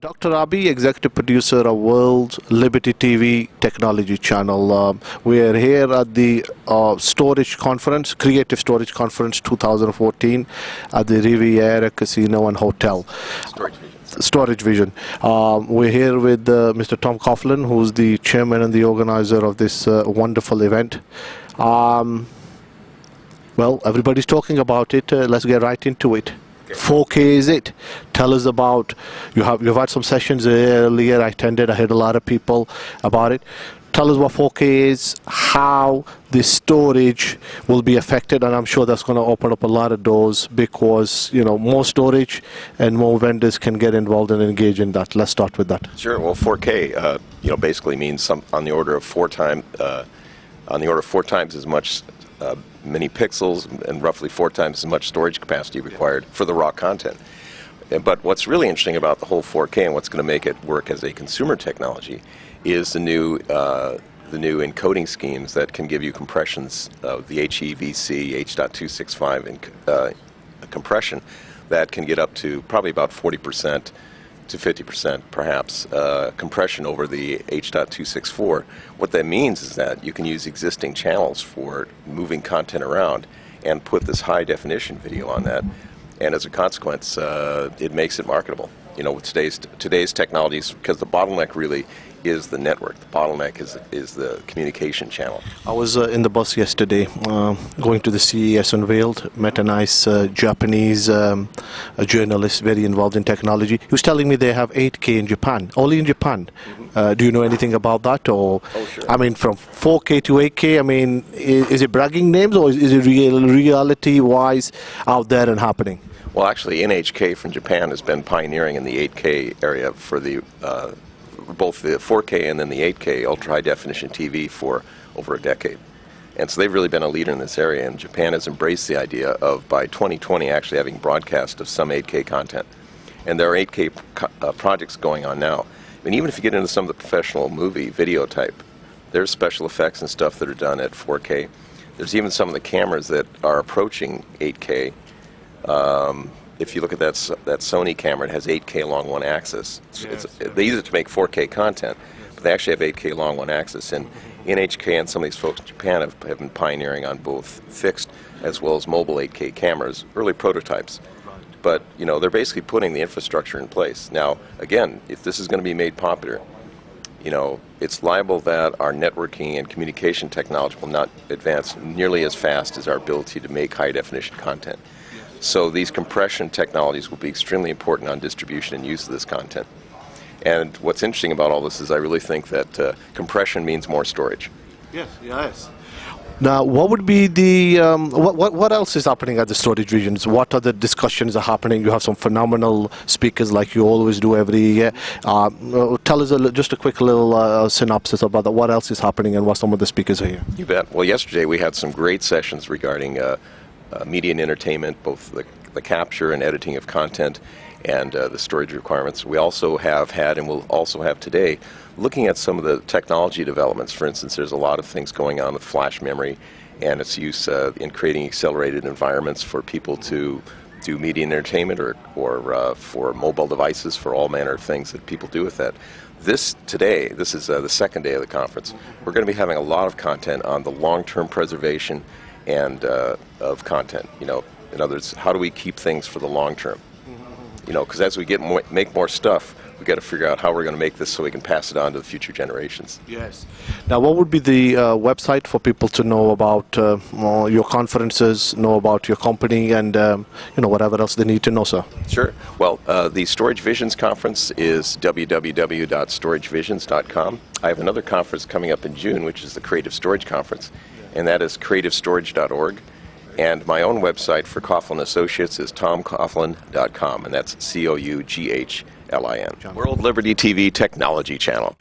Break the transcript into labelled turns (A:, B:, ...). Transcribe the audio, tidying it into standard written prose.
A: Dr. Abi, executive producer of World Liberty TV Technology Channel. We are here at the Storage Conference, Creative Storage Conference 2014 at the Rivera Casino and Hotel. Storage Vision. We're here with Mr. Tom Coughlin, who's the chairman and the organizer of this wonderful event. Well, everybody's talking about it. Let's get right into it. 4K is it? Tell us about, you've had some sessions earlier I attended, I heard a lot of people about it. Tell us what 4K is, how the storage will be affected, and I'm sure that's going to open up a lot of doors because, you know, more storage and more vendors can get involved and engage in that. Let's start with that.
B: Sure. Well, 4K, basically means on the order of four times as much many pixels and roughly 4 times as much storage capacity required for the raw content. But what's really interesting about the whole 4K and what's going to make it work as a consumer technology is the new encoding schemes that can give you compressions of the HEVC, H.265 compression that can get up to probably about 40% to 50% perhaps compression over the H.264. What that means is that you can use existing channels for moving content around and put this high definition video on that, and as a consequence it makes it marketable. You know, with today's technologies, because the bottleneck really is the network. The bottleneck is the communication channel.
A: I was in the bus yesterday going to the CES unveiled, met a nice Japanese a journalist very involved in technology. He was telling me they have 8K in Japan, only in Japan. Do you know anything about that? Or,
B: oh, sure.
A: I mean, from 4K to 8K, I mean, is it bragging names or is it reality-wise out there and happening?
B: Well, actually, NHK from Japan has been pioneering in the 8K area for the both the 4K and then the 8K ultra-high definition TV for over a decade. And so they've really been a leader in this area, and Japan has embraced the idea of, by 2020, actually having broadcast of some 8K content. And there are 8K projects going on now. I mean, even if you get into some of the professional movie video type, there's special effects and stuff that are done at 4K. There's even some of the cameras that are approaching 8K. If you look at that Sony camera, it has 8K along one axis. They use it to make 4K content, but they actually have 8K along one axis. And NHK and some of these folks in Japan have been pioneering on both fixed as well as mobile 8K cameras, early prototypes. But, you know, they're basically putting the infrastructure in place. Now, again, if this is going to be made popular, you know, it's liable that our networking and communication technology will not advance nearly as fast as our ability to make high-definition content. So these compression technologies will be extremely important on distribution and use of this content. And what's interesting about all this is I really think that compression means more storage.
A: Yes. Now, what would be the what else is happening at the storage regions? What other discussions are happening? You have some phenomenal speakers like you always do every year. Tell us just a quick little synopsis about that. What else is happening and what some of the speakers are here?
B: You bet. Well, yesterday we had some great sessions regarding media and entertainment, both the capture and editing of content and the storage requirements. We also have had, and will also have today, looking at some of the technology developments. For instance, there's a lot of things going on with flash memory and its use in creating accelerated environments for people to do media and entertainment or for mobile devices, for all manner of things that people do with that. This is the second day of the conference. We're going to be having a lot of content on the long-term preservation and of content. You know, in other words, how do we keep things for the long term? You know, because as we make more stuff, we've got to figure out how we're going to make this so we can pass it on to the future generations.
A: Yes. Now, what would be the website for people to know about your conferences, know about your company, and whatever else they need to know, sir?
B: Sure. Well, the Storage Visions conference is www.storagevisions.com. I have another conference coming up in June, which is the Creative Storage Conference, and that is creativestorage.org. And my own website for Coughlin Associates is tomcoughlin.com, and that's COUGHLIN. World Liberty TV Technology Channel.